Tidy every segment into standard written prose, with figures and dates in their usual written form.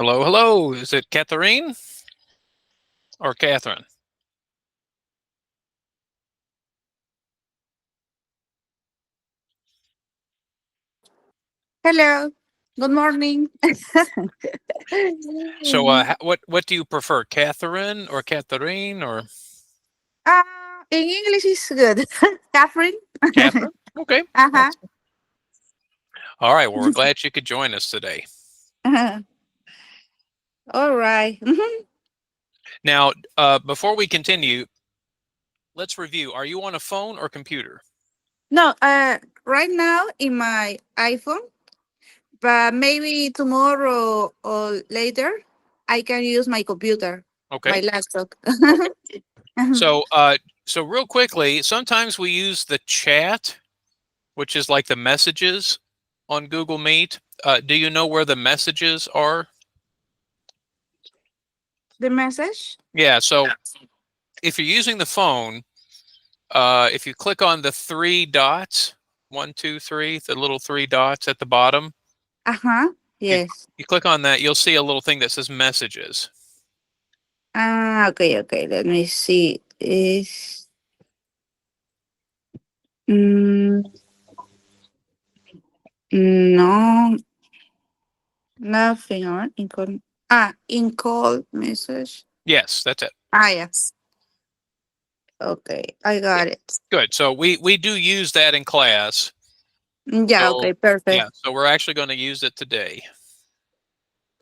Hello, hello. Is it Catherine or Catherine? Hello. Good morning. So, what do you prefer, Catherine or Catherine or uh, in English is good. Catherine. Catherine? Okay. Uh-huh. Excellent. All right. Well, we're glad you could join us today. All right. Mhm. Now, before we continue, let's review. Are you on a phone or computer? No, right now in my iPhone, but maybe tomorrow or later, I can use my computer, my Okay. laptop. Okay. So, so real quickly, sometimes we use the chat, which is like the messages on Google Meet. Do you know where the messages are? The message? Yeah. So, if you're using the phone, if you click on the three dots, one, two, three, the little three dots at the bottom, Uh-huh. you Yes. you click on that, you'll see a little thing that says messages. Okay, okay. Let me see. Is mm, no. Nothing on in call. In call message. Yes, that's it. Yes. Okay, I Yeah, got it. good. So we do use that in class. Yeah, So okay, yeah, perfect. so we're actually going to use it today.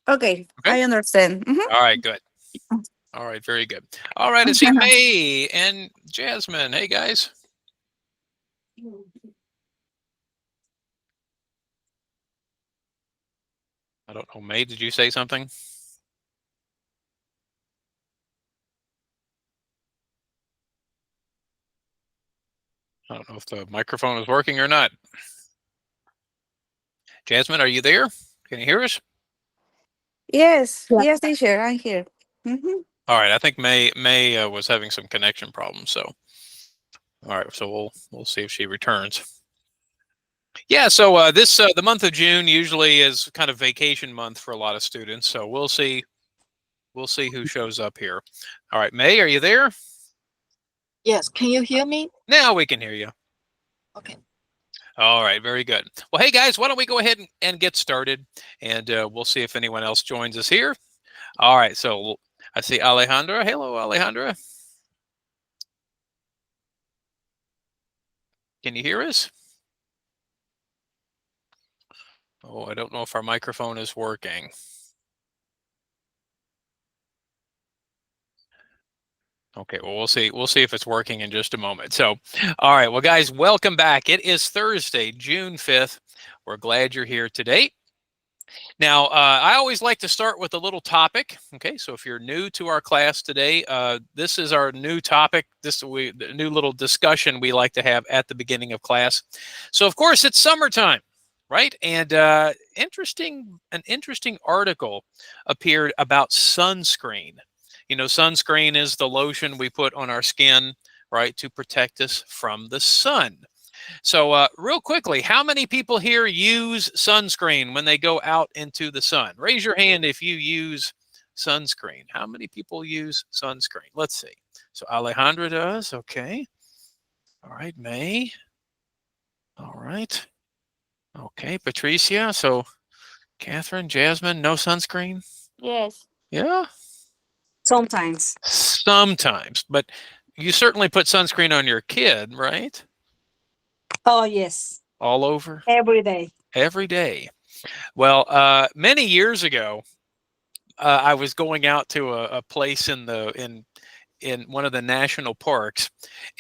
Okay, Okay. I understand. All right. Good. All right. Very good. All right. I see May and Jasmine. Hey guys. I don't know. May, did you say something? I don't know if the microphone is working or not. Jasmine, are you there? Can you hear us? Yes, Yeah. yes, teacher, I'm here. Mm-hmm. All right, I think May was having some connection problems. So, all right, so we'll see if she returns. Yeah, so this the month of June usually is kind of vacation month for a lot of students. So we'll see who shows up here. All right, May, are you there? Yes. Can you hear me? Now we can hear you. Okay. All right, very good. Well, hey guys, why don't we go ahead and get started, and we'll see if anyone else joins us here. All right, so I see Alejandra. Hello, Alejandra. Can you hear us? Oh, I don't know if our microphone is working. Okay, well, we'll see. We'll see if it's working in just a moment. So, all right. Well, guys, welcome back. It is Thursday, June 5th. We're glad you're here today. Now, I always like to start with a little topic. Okay, so if you're new to our class today, this is our new topic. The new little discussion we like to have at the beginning of class. So, of course, it's summertime, right? And an interesting article appeared about sunscreen. You know, sunscreen is the lotion we put on our skin, right, to protect us from the sun. So, real quickly, how many people here use sunscreen when they go out into the sun? Raise your hand if you use sunscreen. How many people use sunscreen? Let's see. So, Alejandra does. Okay. All right. May. All right. Okay. Patricia. So, Catherine, Jasmine, no sunscreen? Yes. Yeah. Sometimes. Sometimes. But you certainly put sunscreen on your kid, right? Oh, yes. All over? Every day. Every day. Well, many years ago, I was going out to a place in one of the national parks,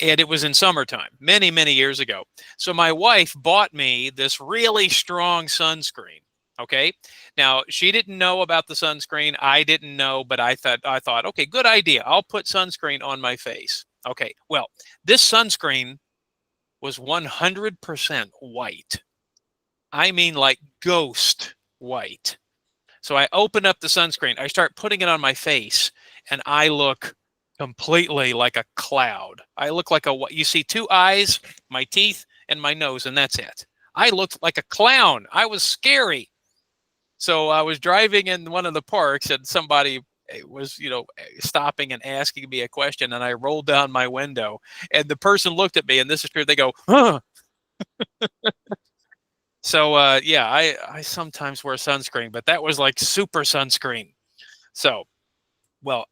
and it was in summertime, many years ago. So my wife bought me this really strong sunscreen. Okay, now she didn't know about the sunscreen. I didn't know, but I thought, okay, good idea. I'll put sunscreen on my face. Okay, well, this sunscreen was 100% white. I mean, like ghost white. So I open up the sunscreen, I start putting it on my face, and I look completely like a cloud. I look like you see two eyes, my teeth, and my nose, and that's it. I looked like a clown. I was scary. So I was driving in one of the parks, and somebody was, stopping and asking me a question, and I rolled down my window, and the person looked at me, and this is true. They go, "Huh." So yeah, I sometimes wear sunscreen, but that was like super sunscreen. So, well,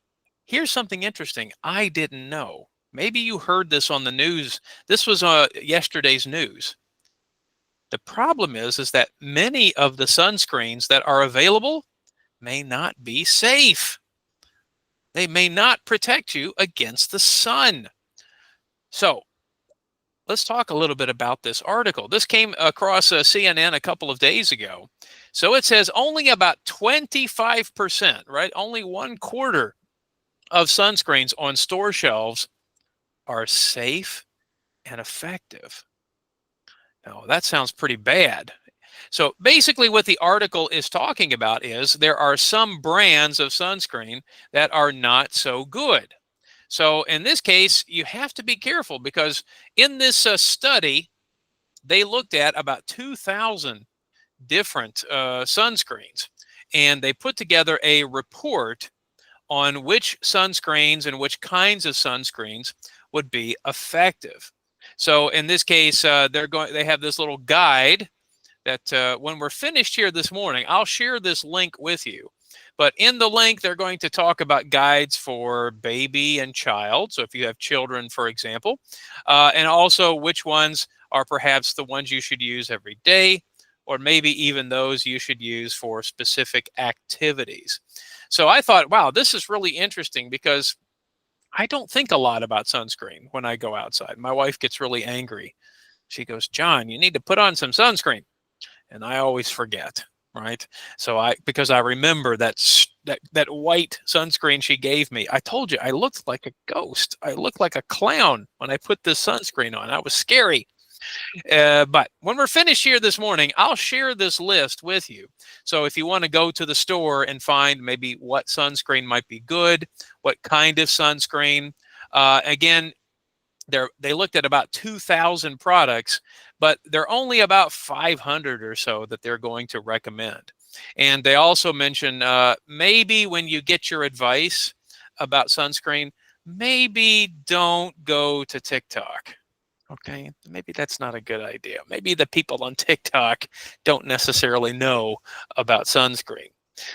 here's something interesting I didn't know. Maybe you heard this on the news. This was yesterday's news. The problem is that many of the sunscreens that are available may not be safe. They may not protect you against the sun. So, let's talk a little bit about this article. This came across CNN a couple of days ago. So it says only about 25%, right? Only 1/4 of sunscreens on store shelves are safe and effective. Now, that sounds pretty bad. So basically what the article is talking about is there are some brands of sunscreen that are not so good. So in this case, you have to be careful because in this study, they looked at about 2,000 different sunscreens, and they put together a report on which sunscreens and which kinds of sunscreens would be effective. So in this case, they have this little guide that when we're finished here this morning, I'll share this link with you. But in the link, they're going to talk about guides for baby and child. So if you have children, for example, and also which ones are perhaps the ones you should use every day, or maybe even those you should use for specific activities. So I thought, wow, this is really interesting because I don't think a lot about sunscreen when I go outside. My wife gets really angry. She goes, "John, you need to put on some sunscreen." And I always forget, right? So because I remember that white sunscreen she gave me. I told you I looked like a ghost. I looked like a clown when I put this sunscreen on. I was scary. But when we're finished here this morning, I'll share this list with you. So if you want to go to the store and find maybe what sunscreen might be good, what kind of sunscreen, again, they looked at about 2,000 products, but there are only about 500 or so that they're going to recommend. And they also mention maybe when you get your advice about sunscreen, maybe don't go to TikTok. Okay, maybe that's not a good idea. Maybe the people on TikTok don't necessarily know about sunscreen.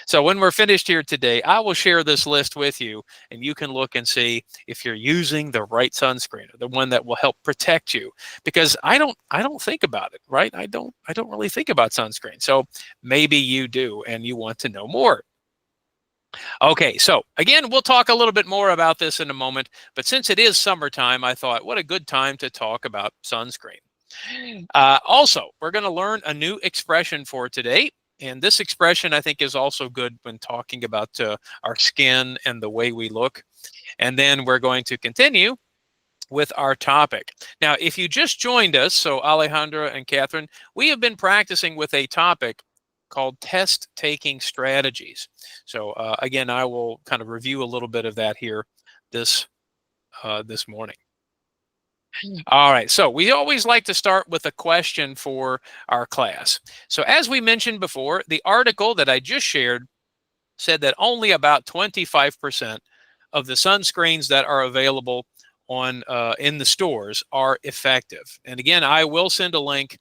So when we're finished here today, I will share this list with you, and you can look and see if you're using the right sunscreen, the one that will help protect you. Because I don't think about it, right? I don't really think about sunscreen. So maybe you do, and you want to know more. Okay, so again, we'll talk a little bit more about this in a moment, but since it is summertime, I thought what a good time to talk about sunscreen. Also, we're going to learn a new expression for today. And this expression, I think, is also good when talking about our skin and the way we look. And then we're going to continue with our topic. Now, if you just joined us, so Alejandra and Catherine, we have been practicing with a topic called test-taking strategies. So again, I will kind of review a little bit of that here this morning. All right, so we always like to start with a question for our class. So as we mentioned before, the article that I just shared said that only about 25% of the sunscreens that are available on in the stores are effective. And again, I will send a link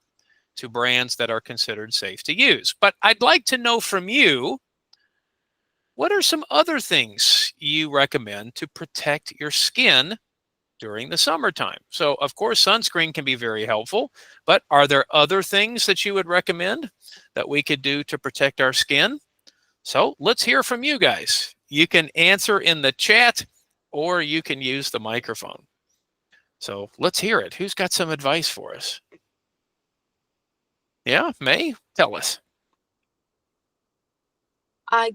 to brands that are considered safe to use. But I'd like to know from you, what are some other things you recommend to protect your skin during the summertime? So, of course, sunscreen can be very helpful, but are there other things that you would recommend that we could do to protect our skin? So let's hear from you guys. You can answer in the chat or you can use the microphone. So let's hear it. Who's got some advice for us? Yeah, May, tell us. I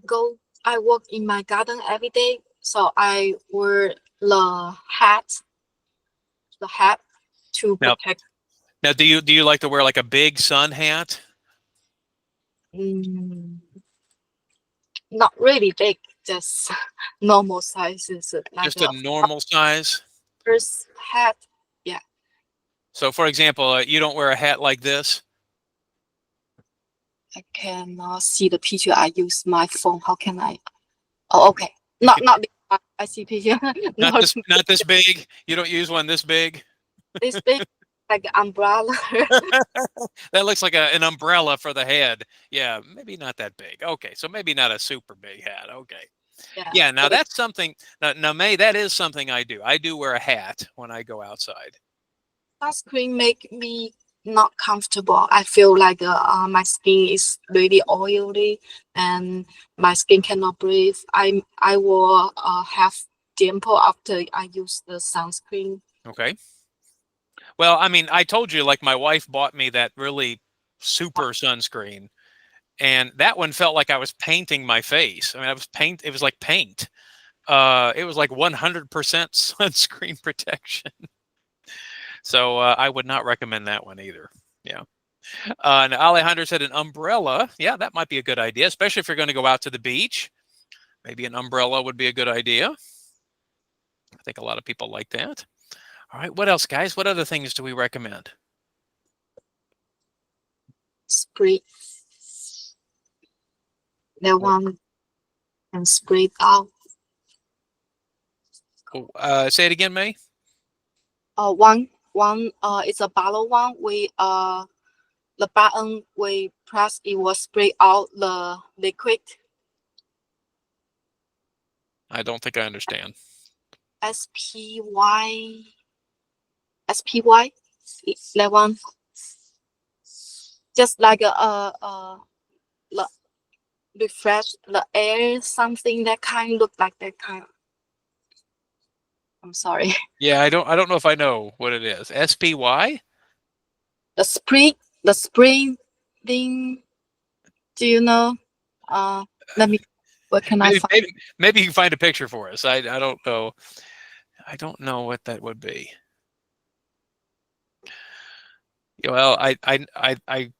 work in my garden every day, so I wear the hat to Now, protect. now, do you like to wear like a big sun hat? Not really big, just normal sizes, like Just a normal size? first hat. Yeah. So, for example, you don't wear a hat like this? I cannot see the picture. I use my phone. How can I? Oh, okay. Not big. I see picture. Not Not not this big. You don't use one this big. this big, like umbrella. That looks like an umbrella for the head. Yeah, maybe not that big. Okay, so maybe not a super big hat. Okay. Yeah. Yeah, now But that's something. Now, May, that is something I do. I do wear a hat when I go outside. sunscreen make me not comfortable. I feel like my skin is really oily and my skin cannot breathe. I will have dimple after I use the sunscreen. Okay. Well, I mean, I told you, like, my wife bought me that really super sunscreen, and that one felt like I was painting my face. I mean, I was paint. It was like paint. It was like 100% sunscreen protection. So I would not recommend that one either. Yeah. And Alejandro said an umbrella. Yeah, that might be a good idea, especially if you're going to go out to the beach. Maybe an umbrella would be a good idea. I think a lot of people like that. All right. What else, guys? What other things do we recommend? Spray that one and spray it out. Say it again, May. One it's a bottle one. We the button we press it will spray out the liquid. I don't think I understand. SPY SPY that one. Just like the refresh the air, something that kind look like that kind. I'm sorry. Yeah, I don't know if I know what it is. SPY? The spring thing. Do you know? Let me. What can I Maybe, find? maybe you can find a picture for us. I don't know. I don't know what that would be. Well, I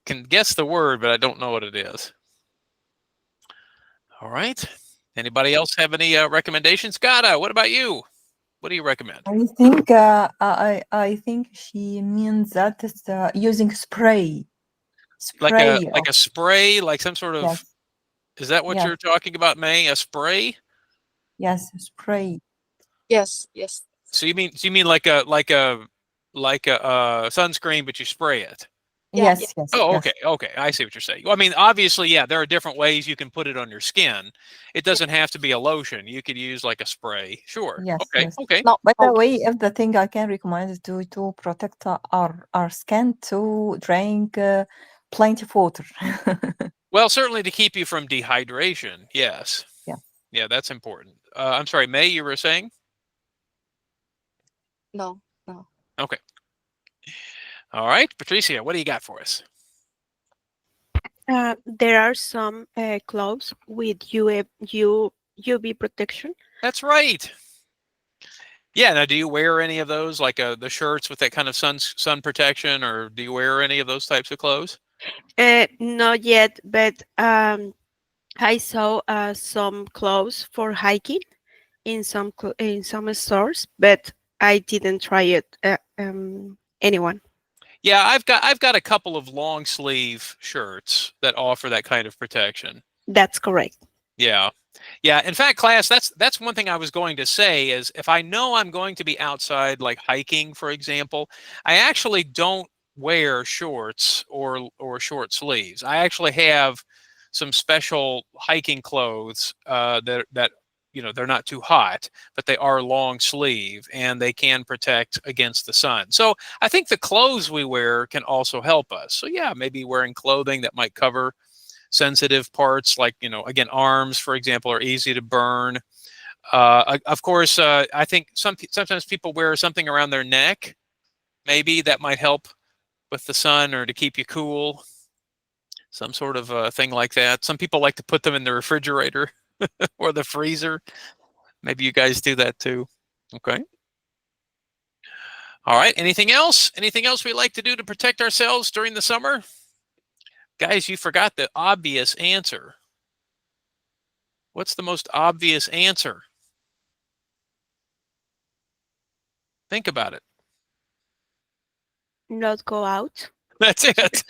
can guess the word, but I don't know what it is. All right. Anybody else have any recommendations? Gata, what about you? What do you recommend? I think she means that it's using spray. Like a Spray like of a spray, like some sort of. yes, Is that what yes, you're talking about, May? A spray? yes, spray. Yes. So you mean like a sunscreen, but you spray it? Yeah. Yes, yes, Oh, yes, okay, okay. I see what you're saying. Well, I mean, obviously, yeah, there are different ways you can put it on your skin. It doesn't have to be a lotion. You could use like a spray. Sure. yes, Okay. yes. Okay. No. By the No. way, if the thing I can recommend is to protect our skin to drink plenty of water. Well, certainly to keep you from dehydration. Yes. Yeah. Yeah, that's important. I'm sorry, May, you were saying? No. Okay. All right, Patricia, what do you got for us? There are some clothes with UV protection. That's right. Yeah. Now, do you wear any of those, like the shirts with that kind of sun protection, or do you wear any of those types of clothes? Not yet, but I saw some clothes for hiking in in some stores, but I didn't try it. Anyone? Yeah, I've got a couple of long sleeve shirts that offer that kind of protection. That's correct. Yeah. Yeah, in fact, class, that's one thing I was going to say is if I know I'm going to be outside like hiking, for example, I actually don't wear shorts or short sleeves. I actually have some special hiking clothes that they're not too hot, but they are long sleeve and they can protect against the sun. So I think the clothes we wear can also help us. So yeah, maybe wearing clothing that might cover sensitive parts like again, arms, for example, are easy to burn. Of course, I think sometimes people wear something around their neck. Maybe that might help with the sun or to keep you cool. Some sort of thing like that. Some people like to put them in the refrigerator or the freezer. Maybe you guys do that too. Okay. All right. Anything else? Anything else we like to do to protect ourselves during the summer? Guys, you forgot the obvious answer. What's the most obvious answer? Think about it. Not go out. That's it.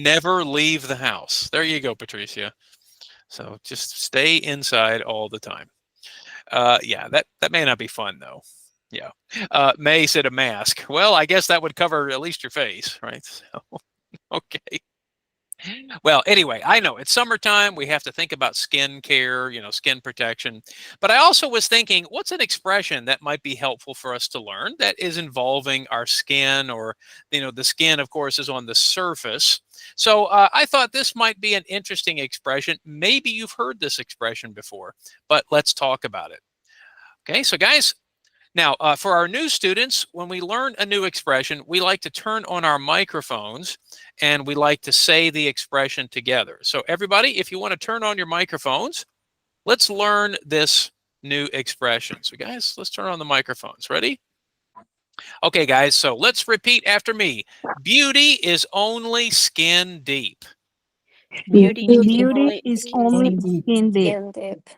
Never leave the house. There you go, Patricia. So just stay inside all the time. Yeah, that may not be fun though. Yeah. May said a mask. Well, I guess that would cover at least your face, right? So, okay. Well, anyway, I know it's summertime. We have to think about skin care, skin protection. But I also was thinking, what's an expression that might be helpful for us to learn that is involving our skin, or, the skin, of course, is on the surface. So I thought this might be an interesting expression. Maybe you've heard this expression before, but let's talk about it. Okay, so guys, now, for our new students, when we learn a new expression, we like to turn on our microphones and we like to say the expression together. So everybody, if you want to turn on your microphones, let's learn this new expression. So guys, let's turn on the microphones. Ready? Okay, guys, so let's repeat after me. Beauty is only skin deep. Beauty Beauty is only Indeed. skin deep. Skin deep.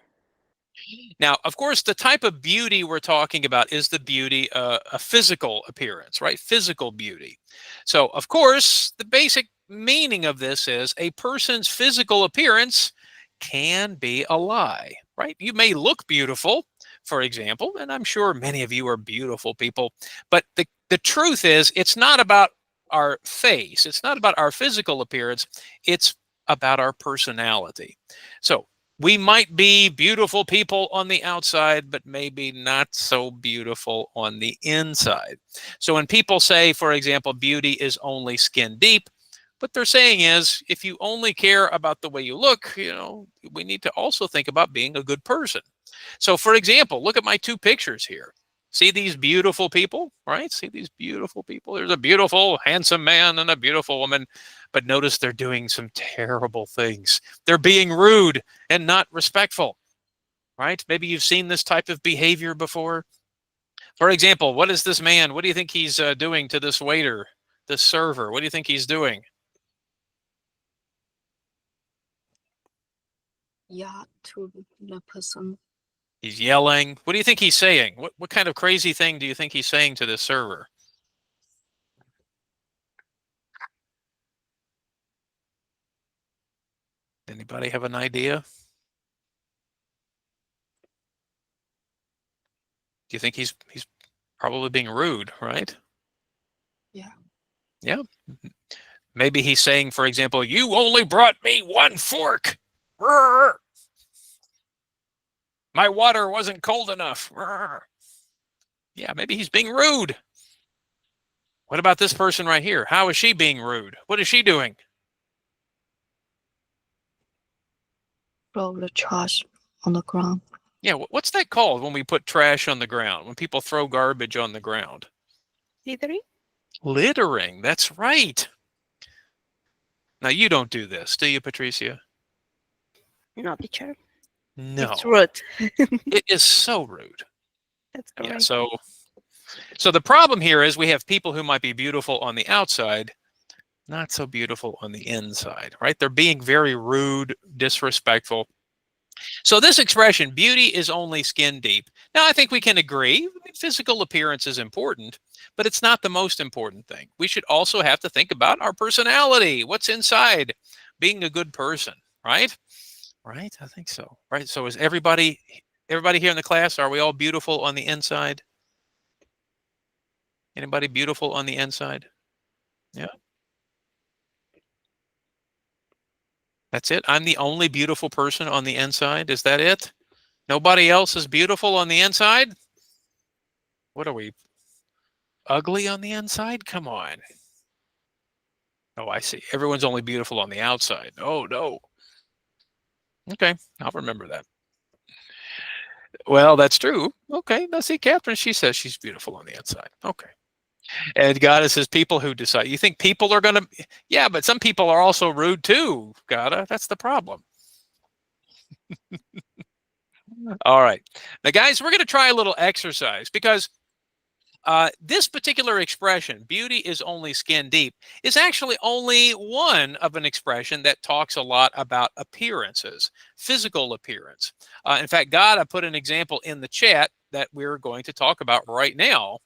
Now, of course, the type of beauty we're talking about is the beauty, a physical appearance, right? Physical beauty. So, of course, the basic meaning of this is a person's physical appearance can be a lie, right? You may look beautiful, for example, and I'm sure many of you are beautiful people, but the truth is it's not about our face. It's not about our physical appearance. It's about our personality. So, we might be beautiful people on the outside, but maybe not so beautiful on the inside. So when people say, for example, beauty is only skin deep, what they're saying is, if you only care about the way you look, we need to also think about being a good person. So for example, look at my two pictures here. See these beautiful people, right? See these beautiful people. There's a beautiful, handsome man and a beautiful woman, but notice they're doing some terrible things. They're being rude and not respectful, right? Maybe you've seen this type of behavior before. For example, what is this man? What do you think he's doing to this waiter, this server? What do you think he's doing? Yeah, to the person. He's yelling. What do you think he's saying? What kind of crazy thing do you think he's saying to this server? Anybody have an idea? Do you think he's probably being rude, right? Yeah. Yeah. Maybe he's saying, for example, you only brought me one fork. Rrr. My water wasn't cold enough. Rrr. Yeah, maybe he's being rude. What about this person right here? How is she being rude? What is she doing? Throw the trash on the ground. Yeah, what's that called when we put trash on the ground? When people throw garbage on the ground? littering? Littering, that's right. Now, you don't do this, do you, Patricia? No, teacher. No. It's rude. It is so rude. That's Yeah, correct. so the problem here is we have people who might be beautiful on the outside, not so beautiful on the inside, right? They're being very rude, disrespectful. So this expression, beauty is only skin deep. Now, I think we can agree physical appearance is important, but it's not the most important thing. We should also have to think about our personality, what's inside, being a good person, right? Right? I think so. Right? So is everybody here in the class, are we all beautiful on the inside? Anybody beautiful on the inside? Yeah. That's it. I'm the only beautiful person on the inside. Is that it? Nobody else is beautiful on the inside? What are we? Ugly on the inside? Come on. Oh, I see. Everyone's only beautiful on the outside. Oh, no. Okay, I'll remember that. Well, that's true. Okay, now see, Catherine, she says she's beautiful on the inside. Okay. And Gada says people who decide. You think people are going to, yeah, but some people are also rude too, Gada. That's the problem. All right. Now, guys, we're going to try a little exercise because this particular expression, beauty is only skin deep, is actually only one of an expression that talks a lot about appearances, physical appearance. In fact, Gada put an example in the chat that we're going to talk about right now.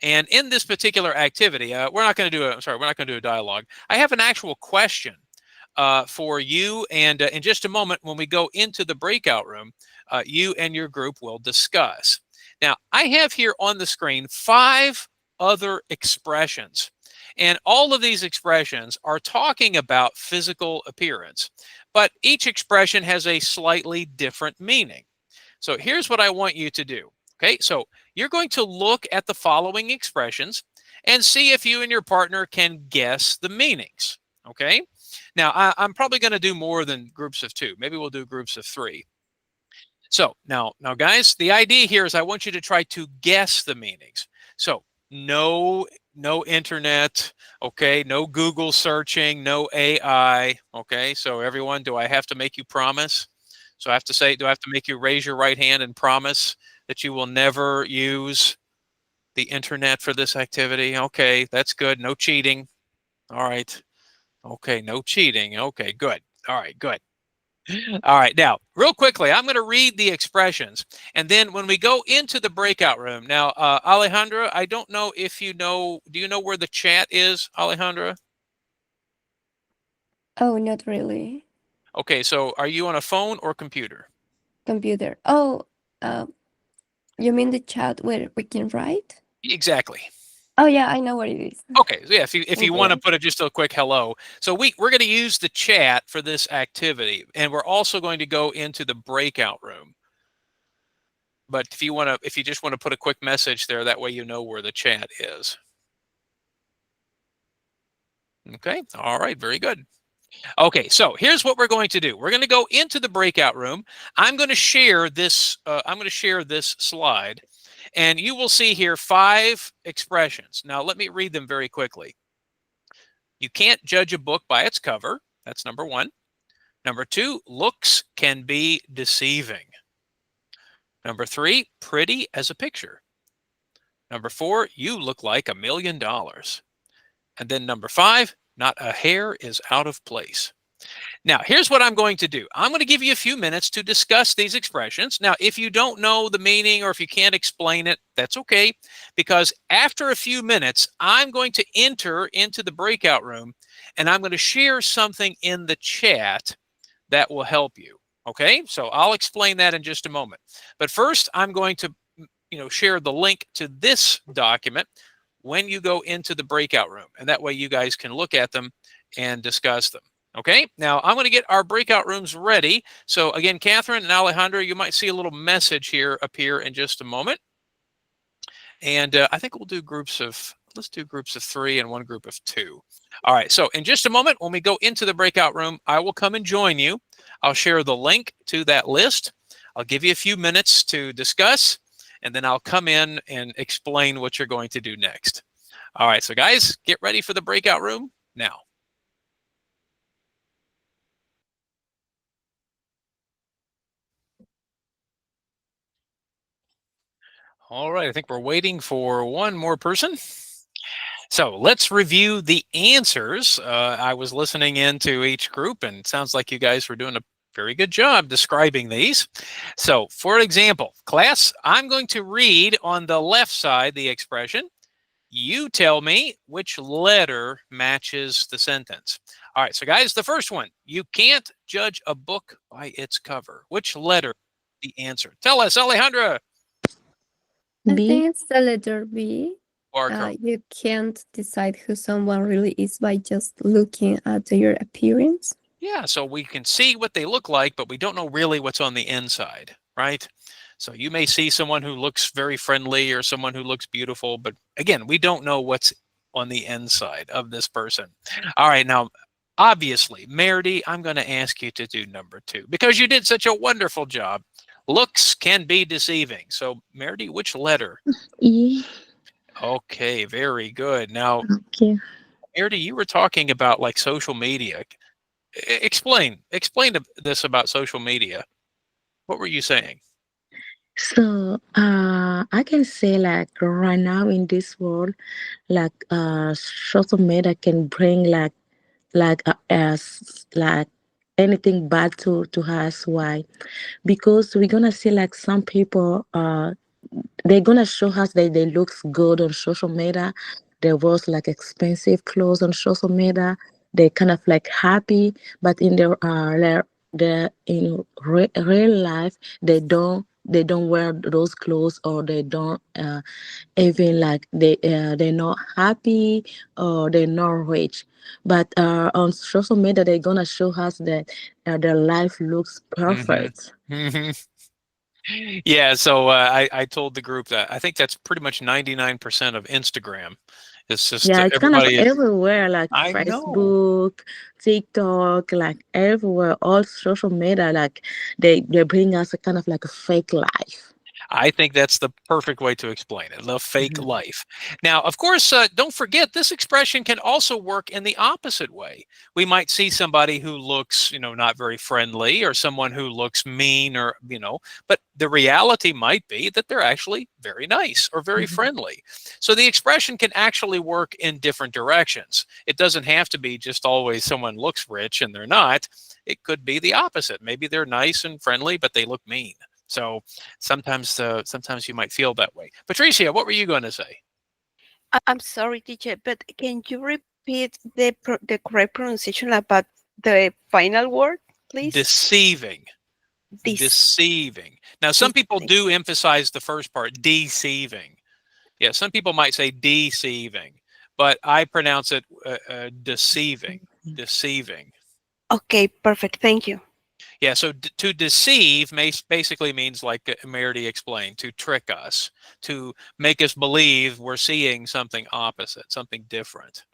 And in this particular activity, we're not going to do a dialogue. I have an actual question for you, and in just a moment, when we go into the breakout room, you and your group will discuss. Now, I have here on the screen 5 other expressions, and all of these expressions are talking about physical appearance, but each expression has a slightly different meaning. So here's what I want you to do. Okay, so you're going to look at the following expressions and see if you and your partner can guess the meanings. Okay, now I'm probably going to do more than groups of 2. Maybe we'll do groups of 3. So now, guys, the idea here is I want you to try to guess the meanings. So no internet, okay, no Google searching, no AI, okay. So everyone, do I have to make you promise? So I have to say, do I have to make you raise your right hand and promise that you will never use the internet for this activity? Okay, that's good. No cheating. All right. Okay, no cheating. Okay, good. All right, good. All right, now, real quickly, I'm going to read the expressions. And then when we go into the breakout room, now, Alejandra, I don't know if you know, do you know where the chat is, Alejandra? Oh, not really. Okay, so are you on a phone or computer? Computer. Oh, you mean the chat where we can write? Exactly. Oh yeah, I know what it is. Okay, so yeah, if you want to Okay. put just a quick hello. So we're going to use the chat for this activity, and we're also going to go into the breakout room. But if you just want to put a quick message there, that way you know where the chat is. Okay, all right, very good. Okay, so here's what we're going to do. We're going to go into the breakout room. I'm going to share this. I'm going to share this slide, and you will see here 5 expressions. Now, let me read them very quickly. You can't judge a book by its cover. That's number 1. Number 2, looks can be deceiving. Number 3, pretty as a picture. Number 4, you look like $1 million. And then number 5, not a hair is out of place. Now, here's what I'm going to do. I'm going to give you a few minutes to discuss these expressions. Now, if you don't know the meaning or if you can't explain it, that's okay, because after a few minutes, I'm going to enter into the breakout room and I'm going to share something in the chat that will help you. Okay, so I'll explain that in just a moment. But first, I'm going to share the link to this document when you go into the breakout room, and that way you guys can look at them and discuss them. Okay, now I'm going to get our breakout rooms ready. So again, Catherine and Alejandro, you might see a little message here appear in just a moment. And I think we'll do let's do groups of 3 and 1 group of 2. All right, so in just a moment, when we go into the breakout room, I will come and join you. I'll share the link to that list. I'll give you a few minutes to discuss, and then I'll come in and explain what you're going to do next. All right, so guys, get ready for the breakout room now. All right, I think we're waiting for one more person. So let's review the answers. I was listening into each group, and it sounds like you guys were doing a very good job describing these. So for example, class, I'm going to read on the left side the expression. You tell me which letter matches the sentence. All right, so guys, the first one, you can't judge a book by its cover. Which letter is the answer? Tell us, Alejandra. I B. think it's the letter B. Barco. You can't decide who someone really is by just looking at their appearance. Yeah, so we can see what they look like, but we don't know really what's on the inside, right? So you may see someone who looks very friendly or someone who looks beautiful, but again, we don't know what's on the inside of this person. All right, now, obviously, Meredy, I'm going to ask you to do number 2 because you did such a wonderful job. Looks can be deceiving. So, Meredy, which letter? E. Okay, very good. Now, Okay. Meredy, you were talking about like social media. Explain this about social media. What were you saying? So I can say like right now in this world, like social media can bring like as like anything bad to us. Why? Because we're gonna see like some people they're gonna show us that they looks good on social media. They was like expensive clothes on social media. They kind of like happy, but in real life, they don't wear those clothes, or they don't even like they're not happy, or they're not rich. But on social media, they're gonna show us that their life looks perfect. Yeah, so I told the group that I think that's pretty much 99% of Instagram. It's just Yeah, it's kind of everybody. everywhere, like I know. Facebook, TikTok, like everywhere, all social media, like they bring us a kind of like a fake life. I think that's the perfect way to explain it, the fake Mhm. life. Now, of course, don't forget this expression can also work in the opposite way. We might see somebody who looks, not very friendly, or someone who looks mean, or, but the reality might be that they're actually very nice or very Mhm. friendly. So the expression can actually work in different directions. It doesn't have to be just always someone looks rich and they're not. It could be the opposite. Maybe they're nice and friendly, but they look mean. So sometimes you might feel that way. Patricia, what were you going to say? I'm sorry, teacher, but can you repeat the correct pronunciation about the final word, please? Deceiving. This. Deceiving. Now, some people Deceiving. do emphasize the first part, deceiving. Yeah, some people might say deceiving, but I pronounce it deceiving. Deceiving. Okay, perfect. Thank you. Yeah, so to deceive basically means, like Merity explained, to trick us, to make us believe we're seeing something opposite, something different.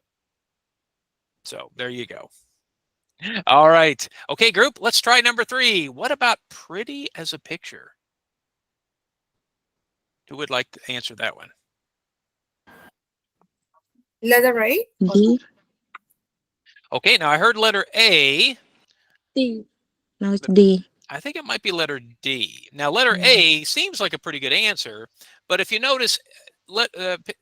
So there you go. All right. Okay, group, let's try number 3. What about pretty as a picture? Who would like to answer that one? Letter A. D. Okay, now I heard letter A. D. No, it's D. I think it might be letter D. Now, letter Yeah. A seems like a pretty good answer, but if you notice,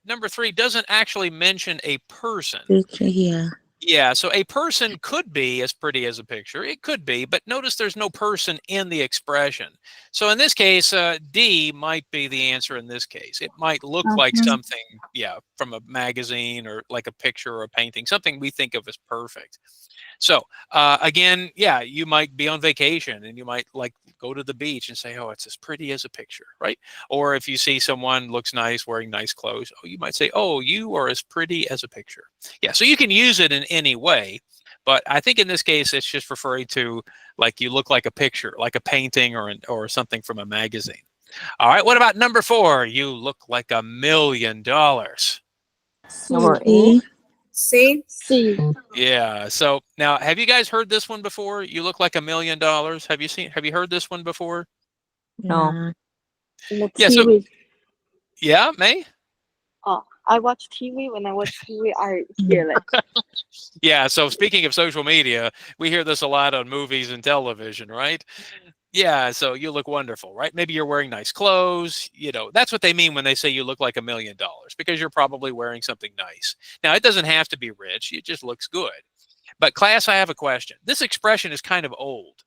number 3 doesn't actually mention a person. Yeah. Yeah, so a person could be as pretty as a picture. It could be, but notice there's no person in the expression. So in this case, D might be the answer in this case. It might look like something, from a magazine, or like a picture or a painting, something we think of as perfect. So again, you might be on vacation and you might like go to the beach and say, "Oh, it's as pretty as a picture," right? Or if you see someone looks nice wearing nice clothes, you might say, "Oh, you are as pretty as a picture." Yeah, so you can use it in any way, but I think in this case it's just referring to, like, you look like a picture, like a painting, or something from a magazine. All right, what about number 4? You look like $1,000,000. Number A. C. C. C. Yeah. So now, have you guys heard this one before? You look like $1,000,000. Have you heard this one before? No. Yeah. In the Yeah. So TV. yeah, May. Oh, I watch TV. When I watch TV, I hear it. Yeah. So speaking of social media, we hear this a lot on movies and television, right? Yeah. So you look wonderful, right? Maybe you're wearing nice clothes. That's what they mean when they say you look like $1,000,000, because you're probably wearing something nice. Now, it doesn't have to be rich. It just looks good. But class, I have a question. This expression is kind of old.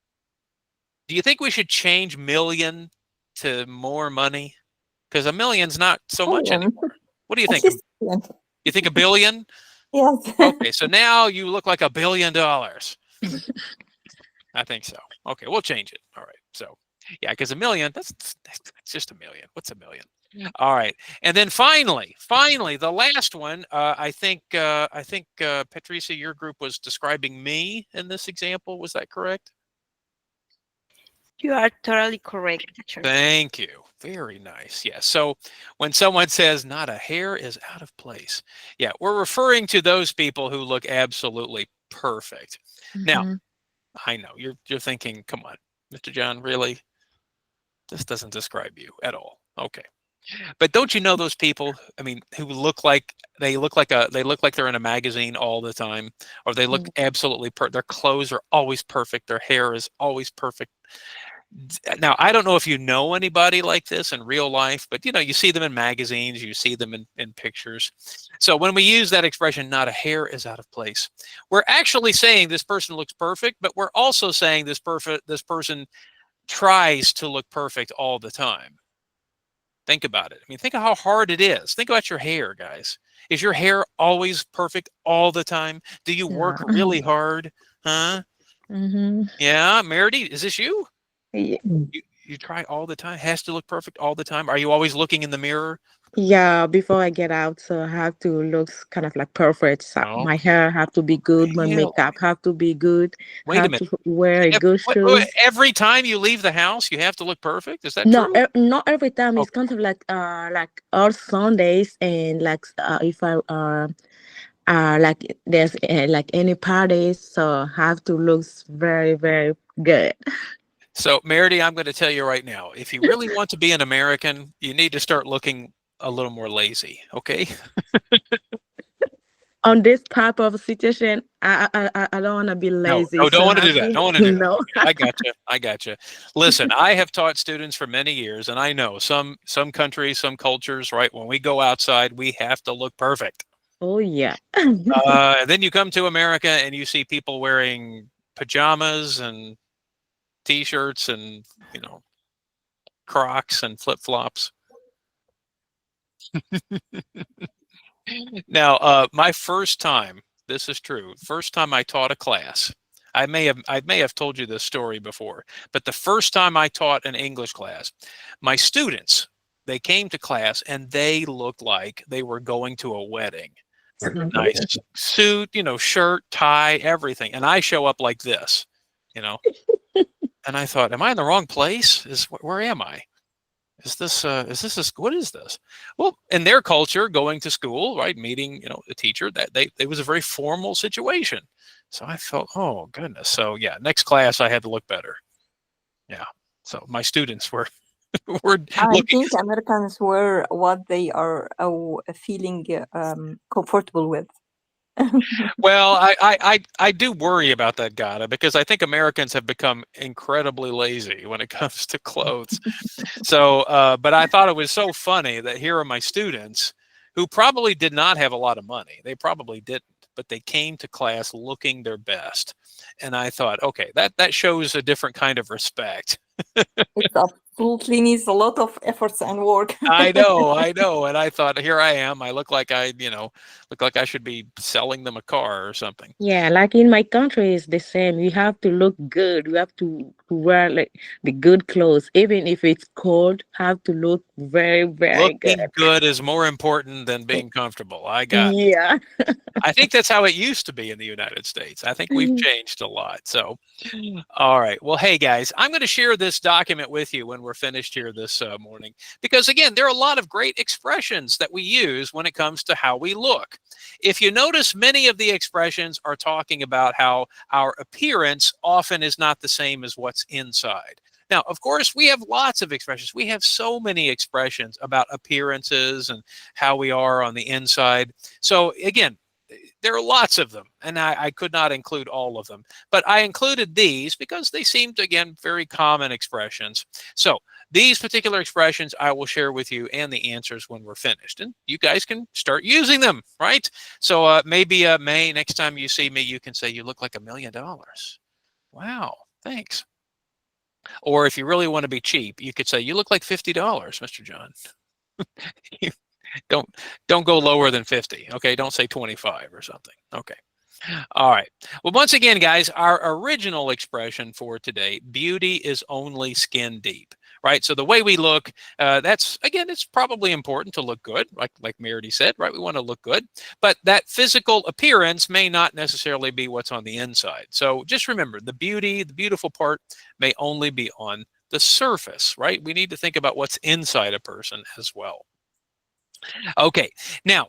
Do you think we should change million to more money? Because a million's not so much Billion. anymore. What do you At think? least billion. You think a billion? Yes. Okay, so now you look like $1,000,000,000. I think so. Okay, we'll change it. All right. So, yeah, because a million, that's just a million. What's a million? All right. And then finally, the last one, I think Patricia, your group was describing me in this example. Was that correct? You are totally correct, teacher. Thank you. Very nice. Yeah. So when someone says not a hair is out of place, yeah, we're referring to those people who look absolutely perfect. Now, Mhm. I know you're thinking, come on, Mr. John, really? This doesn't describe you at all. Okay. But don't you know those people, I mean, who look like they're in a magazine all the time, or they look Yeah. absolutely their clothes are always perfect, their hair is always perfect. Now, I don't know if you know anybody like this in real life, but you see them in magazines, you see them in pictures. So when we use that expression, not a hair is out of place, we're actually saying this person looks perfect, but we're also saying this person tries to look perfect all the time. Think about it. I mean, think of how hard it is. Think about your hair, guys. Is your hair always perfect all the time? Do you work Yeah. really hard? Huh? Mm-hmm. Yeah, Meredith, is this you? Yeah. You try all the time? Has to look perfect all the time? Are you always looking in the mirror? Yeah, before I get out, so I have to look kind of like perfect. So Oh, my hair have to be good, my really? makeup have to be good, Wait a have minute. to wear a good shoes. Every time you leave the house, you have to look perfect? Is that true? Not every time. It's Okay. kind of like all Sundays and like if I like there's like any parties, so have to look very good. So, Meredith, I'm going to tell you right now, if you really want to be an American, you need to start looking a little more lazy, okay? On this type of situation, I don't want to be No, lazy, no, don't so want to have do that. to Don't want to do that. no. Okay, I gotcha. I gotcha. Listen, I have taught students for many years, and I know some countries, some cultures, right? When we go outside, we have to look perfect. Oh yeah. Then you come to America and you see people wearing pajamas and t-shirts and Crocs and flip-flops. Now, my first time, this is true, first time I taught a class, I may have told you this story before, but the first time I taught an English class, my students, they came to class and they looked like they were going to a wedding. Nice suit, shirt, tie, everything. And I show up like this, you know, and I thought, am I in the wrong place? Where am I? Is this what is this? Well, in their culture, going to school, right, meeting, a teacher, that it was a very formal situation. So I felt, oh goodness. So yeah, next class I had to look better. Yeah. So my students were were I looking. think Americans wear what they are feeling comfortable with. Well, I do worry about that, Gata, because I think Americans have become incredibly lazy when it comes to clothes. So, but I thought it was so funny that here are my students who probably did not have a lot of money. They probably didn't, but they came to class looking their best. And I thought, okay, that shows a different kind of respect. It absolutely needs a lot of efforts and work. I know. And I thought, here I am. I look like look like I should be selling them a car or something. Yeah, like in my country, it's the same. You have to look good. You have to wear like the good clothes, even if it's cold. Have to look very Looking good. good is more important than being comfortable. I got it. Yeah. I think that's how it used to be in the United States. I think we've changed a lot. So, all right. Well, hey guys, I'm going to share this document with you when we're finished here this morning, because again, there are a lot of great expressions that we use when it comes to how we look. If you notice, many of the expressions are talking about how our appearance often is not the same as what's inside. Now, of course, we have lots of expressions. We have so many expressions about appearances and how we are on the inside. So again, there are lots of them, and I could not include all of them, but I included these because they seemed, again, very common expressions. So these particular expressions I will share with you and the answers when we're finished, and you guys can start using them, right? So maybe May, next time you see me, you can say, you look like $1 million. Wow, thanks. Or if you really want to be cheap, you could say, you look like $50, Mr. John. Don't go lower than 50. Okay, don't say 25 or something. Okay. All right. Well, once again, guys, our original expression for today, beauty is only skin deep, right? So the way we look, that's, again, it's probably important to look good, like Meredith said, right? We want to look good, but that physical appearance may not necessarily be what's on the inside. So just remember, the beautiful part may only be on the surface, right? We need to think about what's inside a person as well. Okay, now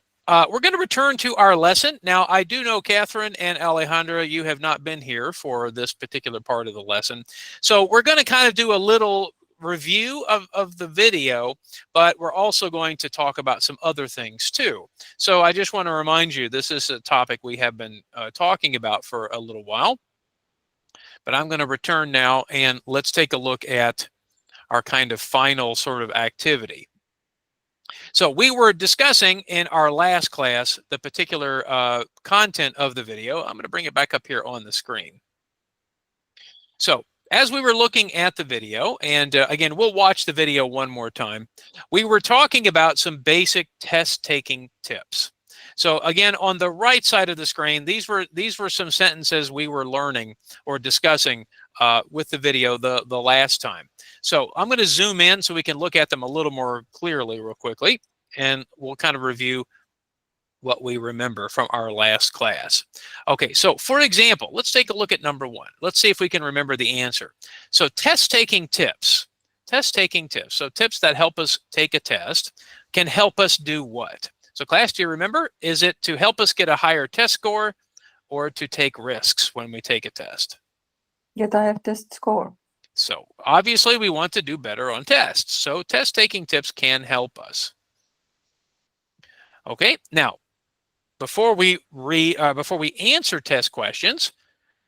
we're going to return to our lesson. Now, I do know, Catherine and Alejandra, you have not been here for this particular part of the lesson. So we're going to kind of do a little review of the video, but we're also going to talk about some other things too. So I just want to remind you, this is a topic we have been talking about for a little while. But I'm going to return now, and let's take a look at our kind of final sort of activity. So we were discussing in our last class the particular content of the video. I'm going to bring it back up here on the screen. So as we were looking at the video, and again, we'll watch the video one more time, we were talking about some basic test taking tips. So again, on the right side of the screen, these were some sentences we were learning or discussing with the video the last time. So I'm going to zoom in so we can look at them a little more clearly real quickly, and we'll kind of review what we remember from our last class. Okay, so for example, let's take a look at number 1. Let's see if we can remember the answer. So test-taking tips. Test-taking tips. So tips that help us take a test can help us do what? So class, do you remember? Is it to help us get a higher test score or to take risks when we take a test? Get a higher test score. So obviously we want to do better on tests. So test-taking tips can help us. Okay, now before we answer test questions,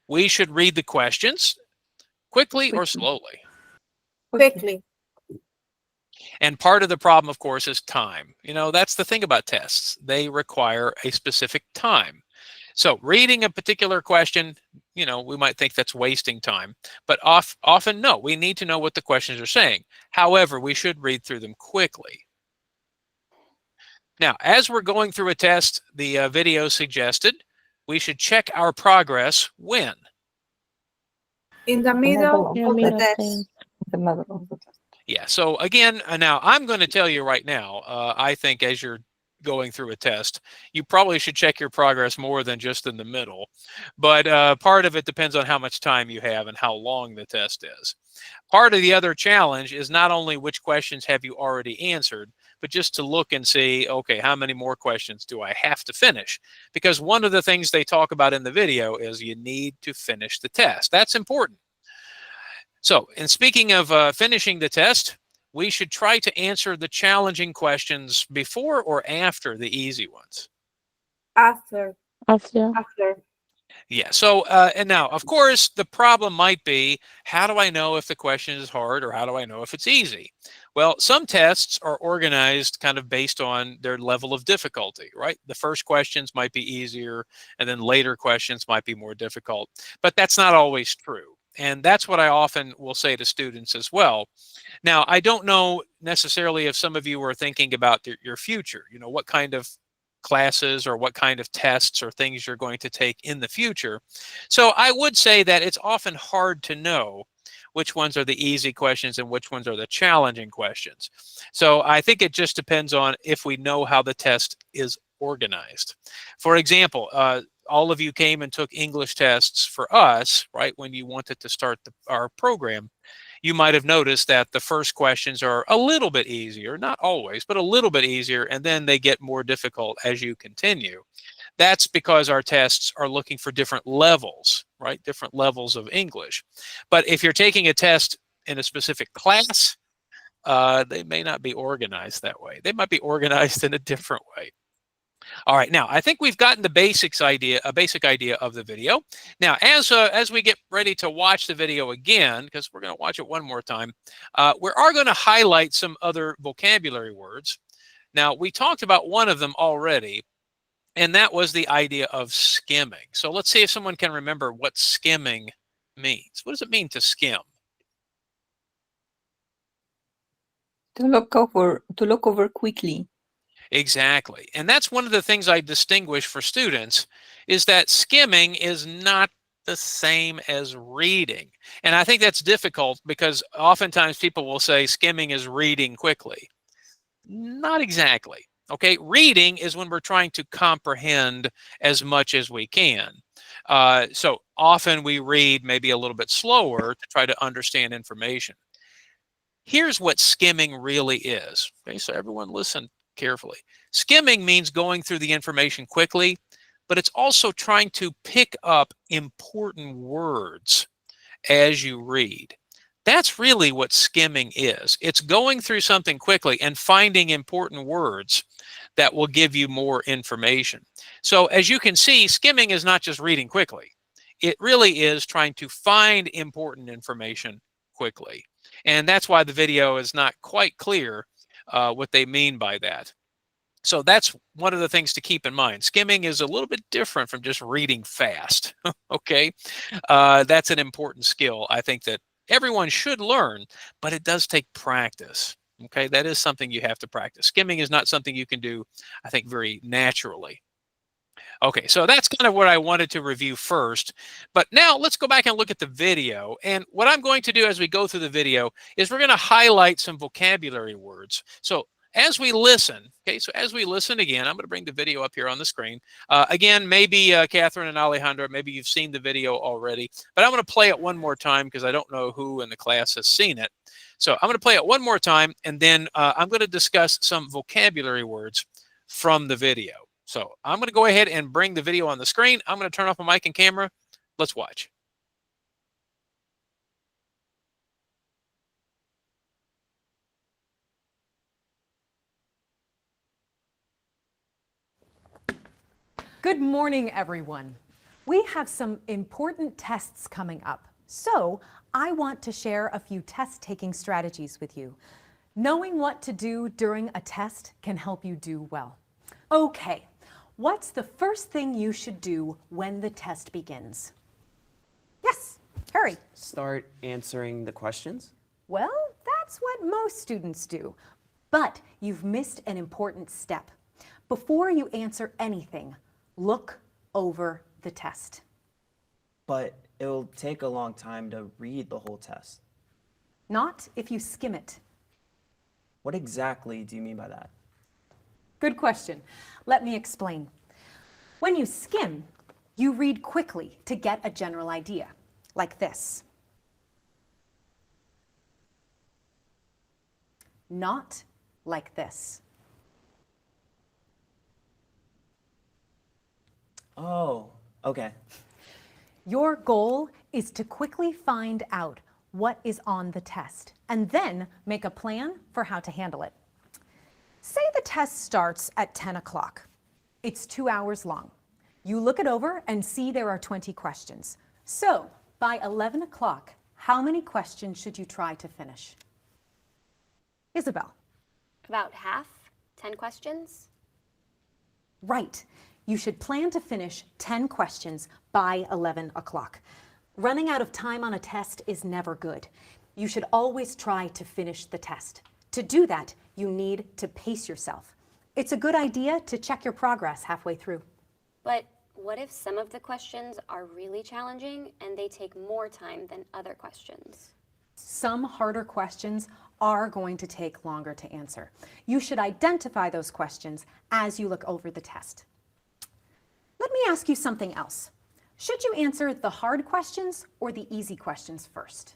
we should read the questions quickly or slowly. Quickly. And part of the problem, of course, is time. You know, that's the thing about tests. They require a specific time. So reading a particular question, you know, we might think that's wasting time, but often no, we need to know what the questions are saying. However, we should read through them quickly. Now, as we're going through a test, the video suggested we should check our progress when? In the middle In the of the middle test. thing. The middle of the test. Yeah, so again, now I'm going to tell you right now, I think as you're going through a test, you probably should check your progress more than just in the middle. But part of it depends on how much time you have and how long the test is. Part of the other challenge is not only which questions have you already answered, but just to look and see, okay, how many more questions do I have to finish? Because one of the things they talk about in the video is you need to finish the test. That's important. So, and speaking of finishing the test, we should try to answer the challenging questions before or after the easy ones. After. After. Yeah, so, and now, of course, the problem might be, how do I know if the question is hard or how do I know if it's easy? Well, some tests are organized kind of based on their level of difficulty, right? The first questions might be easier, and then later questions might be more difficult, but that's not always true. And that's what I often will say to students as well. Now, I don't know necessarily if some of you are thinking about your future, you know, what kind of classes or what kind of tests or things you're going to take in the future. So I would say that it's often hard to know which ones are the easy questions and which ones are the challenging questions. So I think it just depends on if we know how the test is organized. For example, all of you came and took English tests for us, right, when you wanted to start our program. You might have noticed that the first questions are a little bit easier, not always, but a little bit easier, and then they get more difficult as you continue. That's because our tests are looking for different levels, right? Different levels of English. But if you're taking a test in a specific class, they may not be organized that way. They might be organized in a different way. All right, now I think we've gotten the basic idea of the video. Now, as we get ready to watch the video again, because we're going to watch it one more time, we are going to highlight some other vocabulary words. Now, we talked about one of them already, and that was the idea of skimming. So let's see if someone can remember what skimming means. What does it mean to skim? To look over quickly. Exactly. And that's one of the things I distinguish for students is that skimming is not the same as reading. And I think that's difficult because oftentimes people will say skimming is reading quickly. Not exactly. Okay, reading is when we're trying to comprehend as much as we can. So often we read maybe a little bit slower to try to understand information. Here's what skimming really is. Okay, so everyone listen carefully. Skimming means going through the information quickly, but it's also trying to pick up important words as you read. That's really what skimming is. It's going through something quickly and finding important words that will give you more information. So as you can see, skimming is not just reading quickly. It really is trying to find important information quickly. And that's why the video is not quite clear what they mean by that. So that's one of the things to keep in mind. Skimming is a little bit different from just reading fast. Okay, that's an important skill I think that everyone should learn, but it does take practice. Okay, that is something you have to practice. Skimming is not something you can do, I think, very naturally. Okay, so that's kind of what I wanted to review first. But now let's go back and look at the video. And what I'm going to do as we go through the video is we're going to highlight some vocabulary words. So as we listen, okay, so as we listen again, I'm going to bring the video up here on the screen. Again, maybe Catherine and Alejandra, maybe you've seen the video already, but I'm going to play it one more time because I don't know who in the class has seen it. So I'm going to play it one more time, and then I'm going to discuss some vocabulary words from the video. So I'm going to go ahead and bring the video on the screen. I'm going to turn off my mic and camera. Let's watch. Good morning, everyone. We have some important tests coming up, so I want to share a few test-taking strategies with you. Knowing what to do during a test can help you do well. Okay, what's the first thing you should do when the test begins? Yes, hurry. Start answering the questions? Well, that's what most students do, but you've missed an important step. Before you answer anything, look over the test. But it'll take a long time to read the whole test. Not if you skim it. What exactly do you mean by that? Good question. Let me explain. When you skim, you read quickly to get a general idea, like this. Not like this. Oh, okay. Your goal is to quickly find out what is on the test and then make a plan for how to handle it. Say the test starts at 10 o'clock. It's 2 hours long. You look it over and see there are 20 questions. So by 11 o'clock, how many questions should you try to finish? Isabel. About half, 10 questions. Right. You should plan to finish 10 questions by 11 o'clock. Running out of time on a test is never good. You should always try to finish the test. To do that, you need to pace yourself. It's a good idea to check your progress halfway through. But what if some of the questions are really challenging and they take more time than other questions? Some harder questions are going to take longer to answer. You should identify those questions as you look over the test. Let me ask you something else. Should you answer the hard questions or the easy questions first?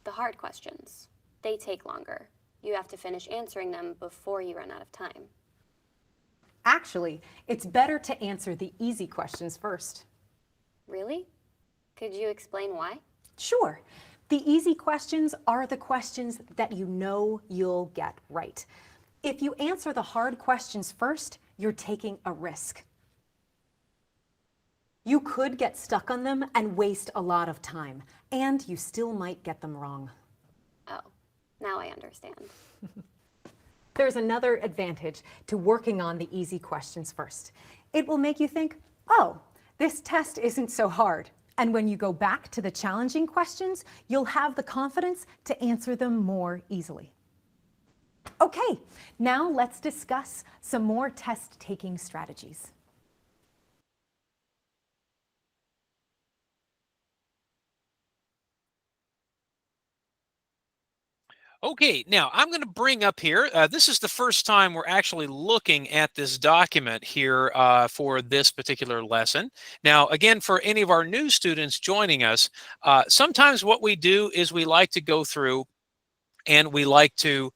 The hard questions. They take longer. You have to finish answering them before you run out of time. Actually, it's better to answer the easy questions first. Really? Could you explain why? Sure. The easy questions are the questions that you know you'll get right. If you answer the hard questions first, you're taking a risk. You could get stuck on them and waste a lot of time, and you still might get them wrong. Oh, now I understand. There's another advantage to working on the easy questions first. It will make you think, oh, this test isn't so hard. And when you go back to the challenging questions, you'll have the confidence to answer them more easily. Okay, now let's discuss some more test-taking strategies. Okay, now I'm going to bring up here, this is the first time we're actually looking at this document here for this particular lesson. Now, again, for any of our new students joining us, sometimes what we do is we like to go through and we like to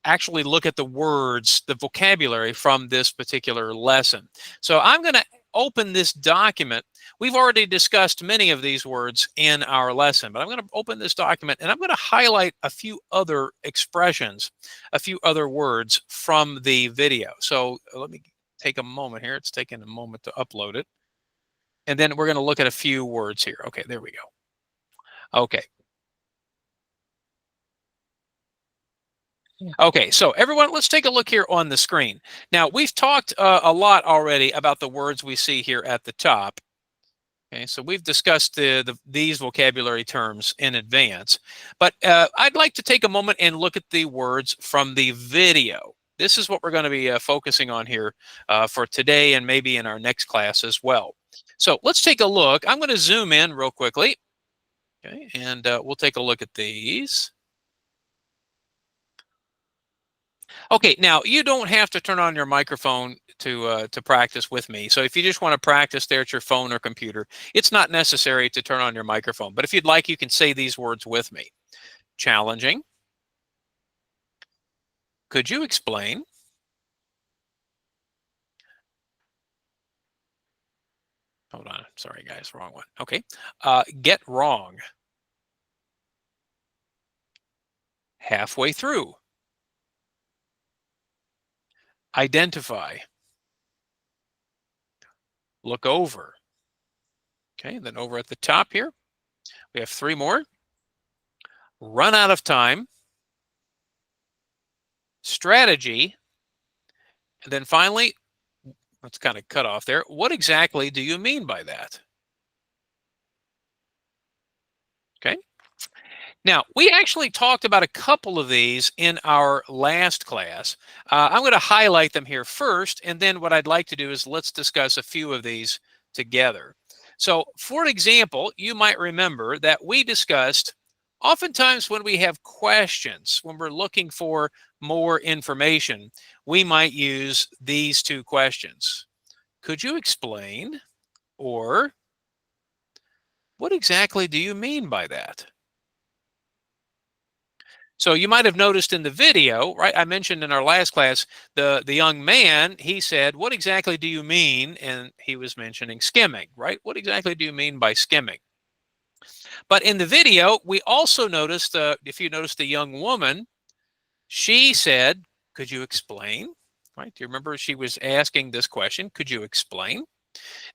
actually look at the words, the vocabulary from this particular lesson. So I'm going to open this document. We've already discussed many of these words in our lesson, but I'm going to open this document and I'm going to highlight a few other expressions, a few other words from the video. So let me take a moment here. It's taking a moment to upload it. And then we're going to look at a few words here. Okay, there we go. Okay. Okay, so everyone, let's take a look here on the screen. Now, we've talked a lot already about the words we see here at the top. Okay, so we've discussed these vocabulary terms in advance, but I'd like to take a moment and look at the words from the video. This is what we're going to be focusing on here for today and maybe in our next class as well. So let's take a look. I'm going to zoom in real quickly, okay, and we'll take a look at these. Okay, now you don't have to turn on your microphone to practice with me. So if you just want to practice there at your phone or computer, it's not necessary to turn on your microphone. But if you'd like, you can say these words with me. Challenging. Could you explain? Hold on. Sorry, guys. Wrong one. Okay. Get wrong. Halfway through. Identify. Look over. Okay. Then over at the top here, we have 3 more. Run out of time. Strategy. And then finally, let's kind of cut off there. What exactly do you mean by that? Okay. Now, we actually talked about a couple of these in our last class. I'm going to highlight them here first, and then what I'd like to do is let's discuss a few of these together. So, for example, you might remember that we discussed oftentimes when we have questions, when we're looking for more information, we might use these 2 questions. Could you explain? Or what exactly do you mean by that? So you might have noticed in the video, right? I mentioned in our last class, the young man, he said, what exactly do you mean? And he was mentioning skimming, right? What exactly do you mean by skimming? But in the video, we also noticed, if you noticed the young woman, she said, could you explain? Right? Do you remember she was asking this question? Could you explain?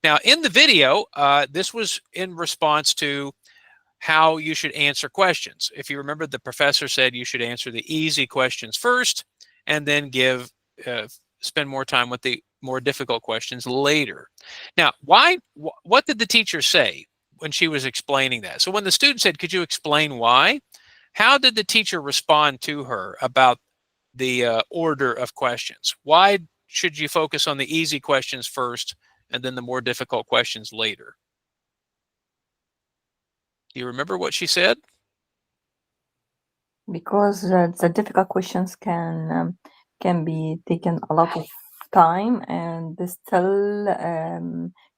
Now, in the video, this was in response to how you should answer questions. If you remember, the professor said you should answer the easy questions first and then spend more time with the more difficult questions later. Now, what did the teacher say when she was explaining that? So when the student said, could you explain why? How did the teacher respond to her about the order of questions? Why should you focus on the easy questions first and then the more difficult questions later? Do you remember what she said? Because the difficult questions can be taken a lot of time, and still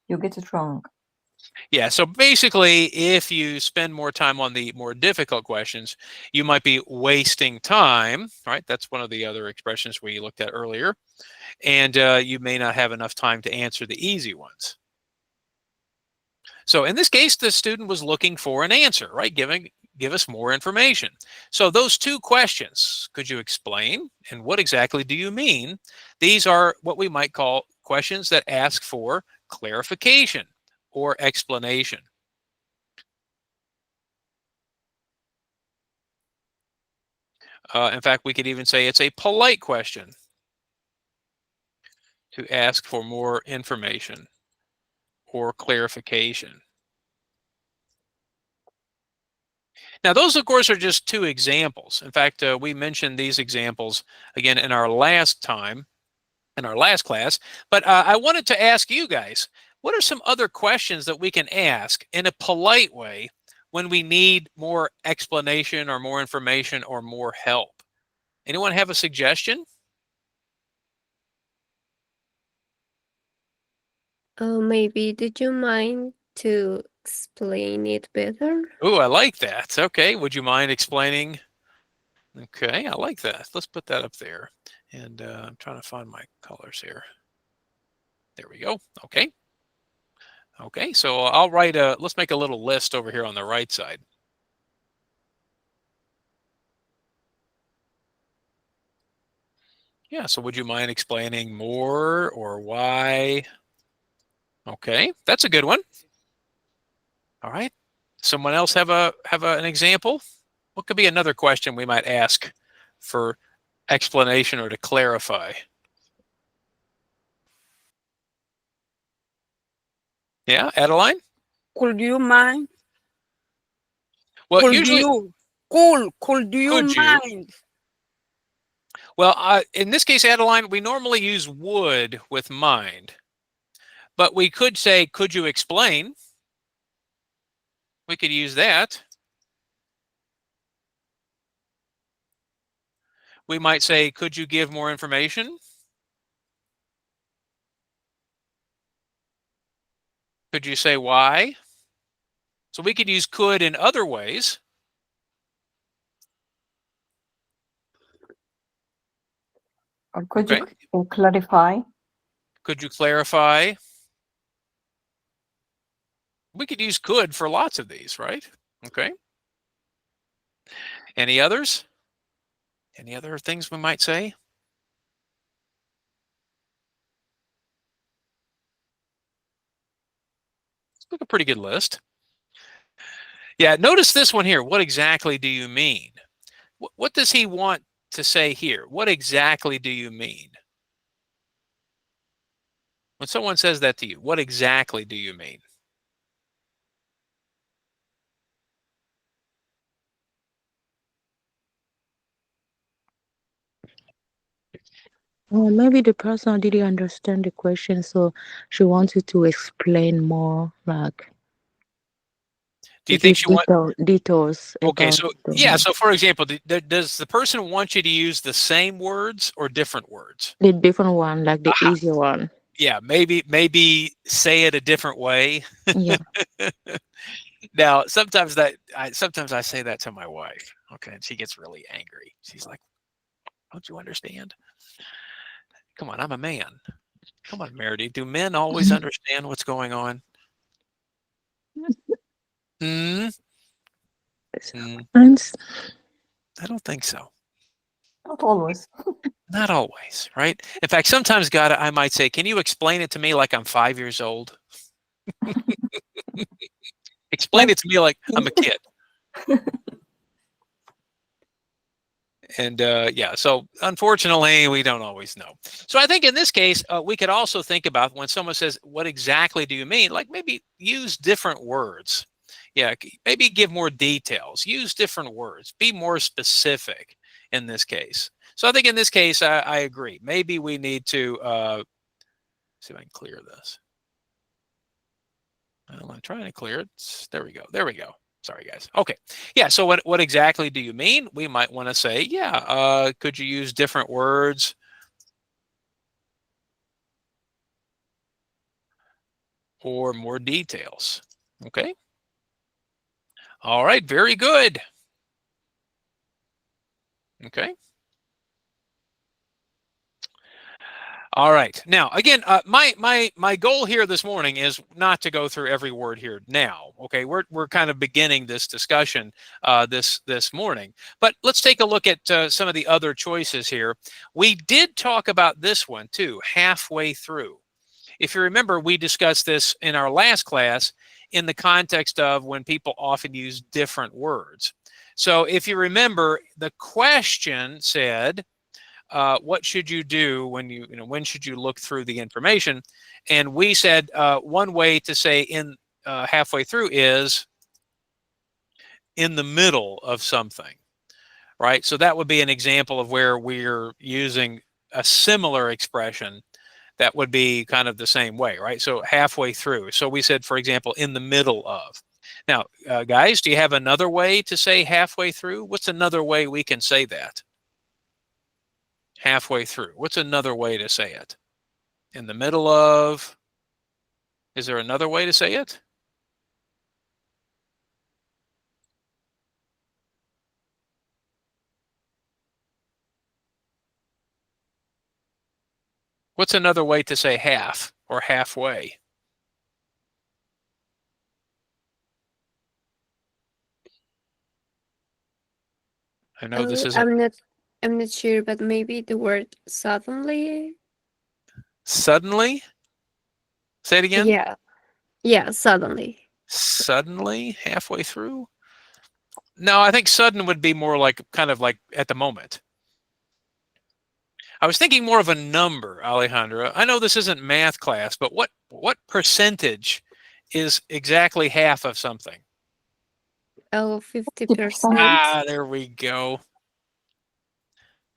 you get it wrong. Yeah, so basically, if you spend more time on the more difficult questions, you might be wasting time, right? That's one of the other expressions we looked at earlier. And you may not have enough time to answer the easy ones. So in this case, the student was looking for an answer, right? Give us more information. So those 2 questions, could you explain? And what exactly do you mean? These are what we might call questions that ask for clarification or explanation. In fact, we could even say it's a polite question to ask for more information or clarification. Now, those, of course, are just 2 examples. In fact, we mentioned these examples again in our last class. But I wanted to ask you guys, what are some other questions that we can ask in a polite way when we need more explanation or more information or more help? Anyone have a suggestion? Maybe, did you mind to explain it better? Ooh, I like that. Okay, would you mind explaining? Okay, I like that. Let's put that up there. And I'm trying to find my colors here. There we go. Okay. Okay, so I'll write let's make a little list over here on the right side. Yeah, so would you mind explaining more or why? Okay, that's a good one. All right. Someone else have an example? What could be another question we might ask for explanation or to clarify? Yeah, Adeline? Could you mind? Well, Could usually, you? Could you could you? mind? Well, in this case, Adeline, we normally use would with mind. But we could say, could you explain? We could use that. We might say, could you give more information? Could you say why? So we could use could in other ways. Or could Okay. you clarify? Could you clarify? We could use could for lots of these, right? Okay. Any others? Any other things we might say? Look, a pretty good list. Yeah, notice this one here. What exactly do you mean? What does he want to say here? What exactly do you mean? When someone says that to you, what exactly do you mean? Or maybe the person didn't understand the question, so she wants you to explain more, like Do you to think give she wants? details Okay, about so the yeah, so for example, does the person want you to use the same words or different words? the different one, like the Aha. easy one. Yeah, maybe say it a different way. Yeah. Now, sometimes I say that to my wife, okay, and she gets really angry. She's like, "Don't you understand? Come on, I'm a man. Come on, Meredith. Do men always understand what's going on?" Hmm. Sometimes. I don't think so. Not always. Not always, right? In fact, sometimes, God, I might say, "Can you explain it to me like I'm 5 years old? Explain Like, it to me like I'm a kid." And yeah, so unfortunately, we don't always know. So I think in this case, we could also think about when someone says, "What exactly do you mean?" Like maybe use different words. Yeah, maybe give more details. Use different words. Be more specific in this case. So I think in this case, I agree. Maybe we need to see if I can clear this. Well, I'm trying to clear it. There we go. There we go. Sorry, guys. Okay. Yeah. So what exactly do you mean? We might want to say, yeah, could you use different words or more details? Okay. All right. Very good. Okay. All right. Now, again, my goal here this morning is not to go through every word here now. Okay, we're kind of beginning this discussion this morning, but let's take a look at some of the other choices here. We did talk about this one too, halfway through. If you remember, we discussed this in our last class in the context of when people often use different words. So if you remember, the question said, what should you do when when should you look through the information? And we said one way to say in halfway through is in the middle of something, right? So that would be an example of where we're using a similar expression that would be kind of the same way, right? So halfway through. So we said, for example, in the middle of. Now, guys, do you have another way to say halfway through? What's another way we can say that? Halfway through. What's another way to say it? In the middle of. Is there another way to say it? What's another way to say half or halfway? I know this isn't I'm not sure, but maybe the word suddenly. suddenly. Say it again. Yeah, yeah, suddenly. Suddenly, halfway through. No, I think sudden would be more like kind of like at the moment. I was thinking more of a number, Alejandra. I know this isn't math class, but what percentage is exactly half of something? Oh, 50%. Ah, there we go.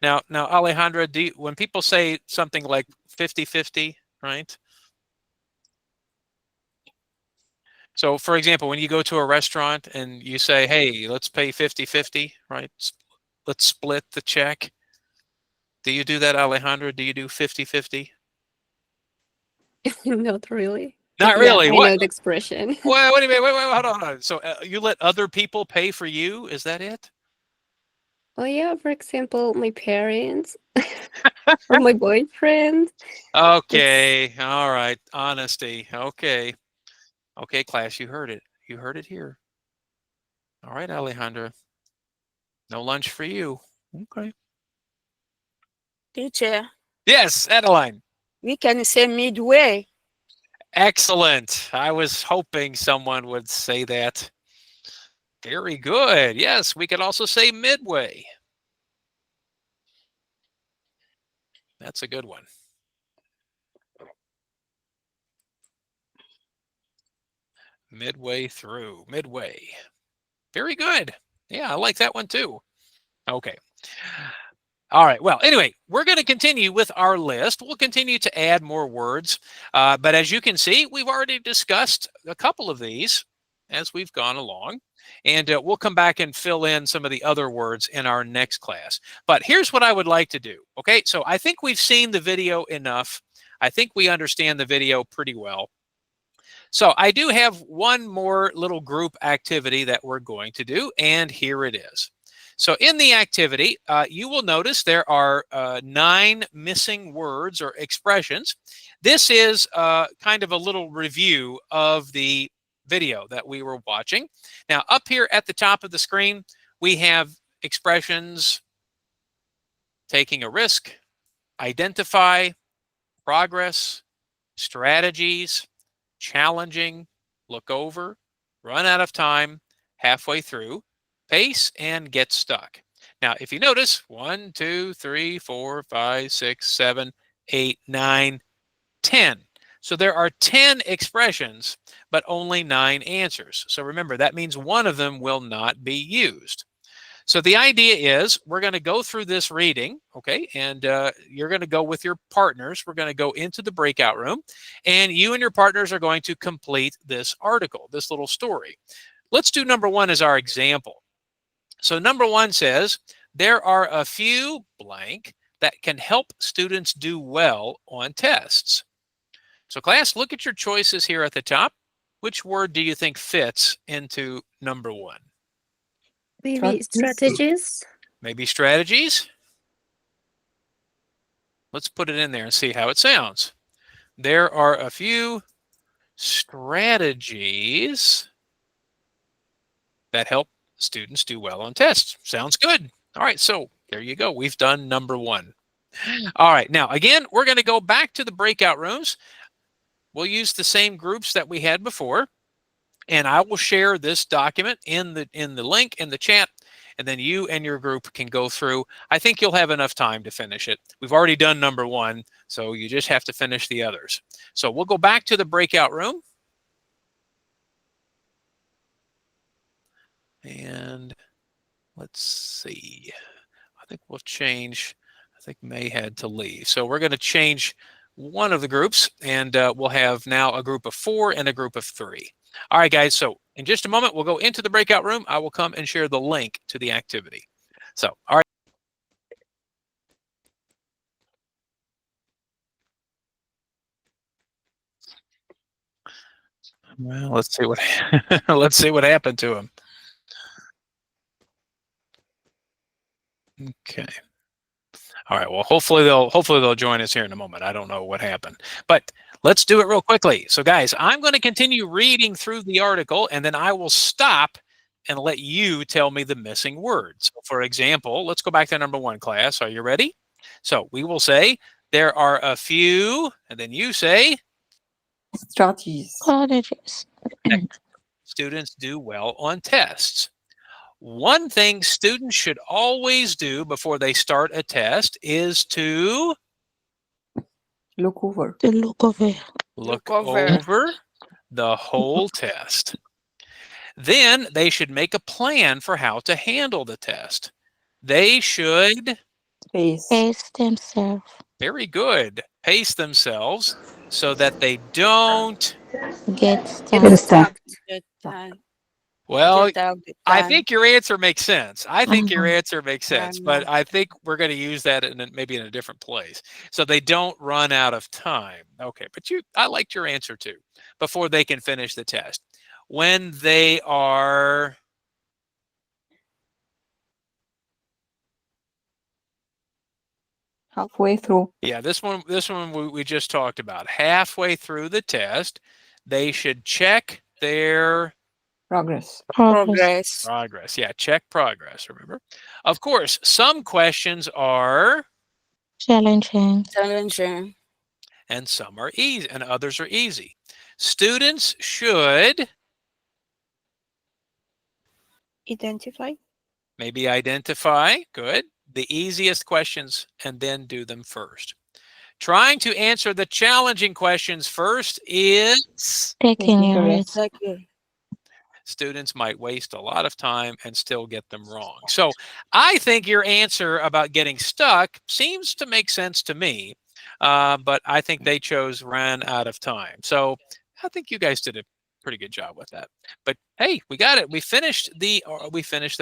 Now, Alejandra, when people say something like 50-50, right? So, for example, when you go to a restaurant and you say, hey, let's pay 50-50, right? Let's split the check. Do you do that, Alejandra? Do you do 50-50? Not really. Not Yeah, really. I What? know the expression. Wait a minute. Wait, hold on. So you let other people pay for you? Is that it? Oh yeah, for example, my parents or my boyfriend. Okay. All right. Honesty. Okay. Okay, class, you heard it. You heard it here. All right, Alejandra. No lunch for you. Okay. Teacher, Yes, Adeline. we can say midway. Excellent. I was hoping someone would say that. Very good. Yes, we could also say midway. That's a good one. Midway through. Midway. Very good. Yeah, I like that one too. Okay. All right. Well, anyway, we're going to continue with our list. We'll continue to add more words. But as you can see, we've already discussed a couple of these as we've gone along. And we'll come back and fill in some of the other words in our next class. But here's what I would like to do. Okay. So I think we've seen the video enough. I think we understand the video pretty well. So I do have one more little group activity that we're going to do. And here it is. So in the activity, you will notice there are 9 missing words or expressions. This is kind of a little review of the video that we were watching. Now, up here at the top of the screen, we have expressions: taking a risk, identify, progress, strategies, challenging, look over, run out of time, halfway through, pace, and get stuck. Now, if you notice, 1, 2, 3, 4, 5, 6, 7, 8, 9, 10. So there are 10 expressions, but only 9 answers. So remember, that means one of them will not be used. So the idea is we're going to go through this reading, okay, and you're going to go with your partners. We're going to go into the breakout room, and you and your partners are going to complete this article, this little story. Let's do number 1 as our example. So number 1 says, there are a few blank that can help students do well on tests. So class, look at your choices here at the top. Which word do you think fits into number 1? Maybe strategies. Maybe strategies? Let's put it in there and see how it sounds. There are a few strategies that help students do well on tests. Sounds good. All right, so there you go. We've done number 1. All right, now again, we're going to go back to the breakout rooms. We'll use the same groups that we had before, and I will share this document in the link in the chat, and then you and your group can go through. I think you'll have enough time to finish it. We've already done number 1, so you just have to finish the others. So we'll go back to the breakout room. And let's see. I think we'll change. I think May had to leave. So we're going to change one of the groups, and we'll have now a group of 4 and a group of 3. All right, guys. So in just a moment, we'll go into the breakout room. I will come and share the link to the activity. So, all right. Well, let's see what let's see what happened to him. Okay. All right. Well, hopefully they'll join us here in a moment. I don't know what happened, but let's do it real quickly. So, guys, I'm going to continue reading through the article, and then I will stop and let you tell me the missing words. So for example, let's go back to number 1, class. Are you ready? So we will say there are a few, and then you say strategies. Students do well on tests. One thing students should always do before they start a test is to look over. To look over. Look over. the whole test. Then they should make a plan for how to handle the test. They should Pace themselves. very good. Pace themselves so that they don't. Get Get stuck. stuck. Get, Well, get out the I time. think your answer makes sense. I think your Uh-huh. answer makes sense, but No. I think we're going to use that maybe in a different place. So they don't run out of time. Okay, but I liked your answer too. Before they can finish the test. When they are Halfway through. Yeah, this one we just talked about. Halfway through the test, they should check their Progress. Progress. progress. Yeah, check progress, remember? Of course, some questions are Challenging. Challenging. and some are easy and others are easy. Students should Identify. maybe identify, good, the easiest questions and then do them first. Trying to answer the challenging questions first is Taking Taking a your risk. risk. Okay. students might waste a lot of time and still get them wrong. So I think your answer about getting stuck seems to make sense to me, but I think they chose ran out of time. So I think you guys did a pretty good job with that. But hey, we got it. We finished the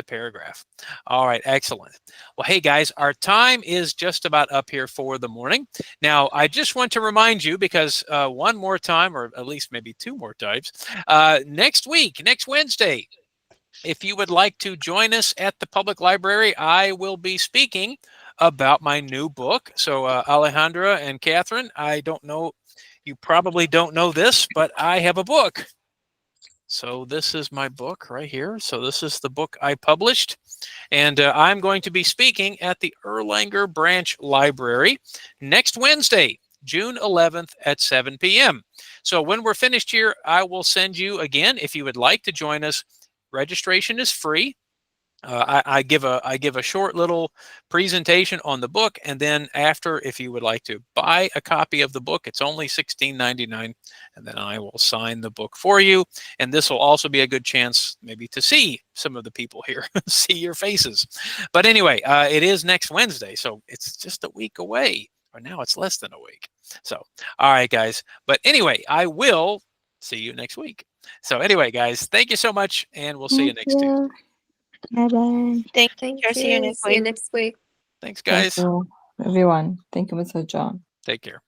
paragraph. All right, excellent. Well, hey guys, our time is just about up here for the morning. Now, I just want to remind you because one more time, or at least maybe two more times, next week, next Wednesday, if you would like to join us at the public library, I will be speaking about my new book. So Alejandra and Catherine, I don't know, you probably don't know this, but I have a book. So this is my book right here. So this is the book I published. And I'm going to be speaking at the Erlanger Branch Library next Wednesday, June 11th at 7 p.m. So when we're finished here, I will send you again, if you would like to join us, registration is free. I give a short little presentation on the book, and then after, if you would like to buy a copy of the book, it's only $16.99, and then I will sign the book for you. And this will also be a good chance maybe to see some of the people here, see your faces. But anyway, it is next Wednesday, so it's just a week away, or now it's less than a week. So, all right, guys. But anyway, I will see you next week. So anyway, guys, thank you so much, and we'll see you next Tuesday. Bye-bye. Thank Thank you. See you you. next See you week. next week. Thanks, Thank guys. you, everyone. Thank you, Mr. John. Take care.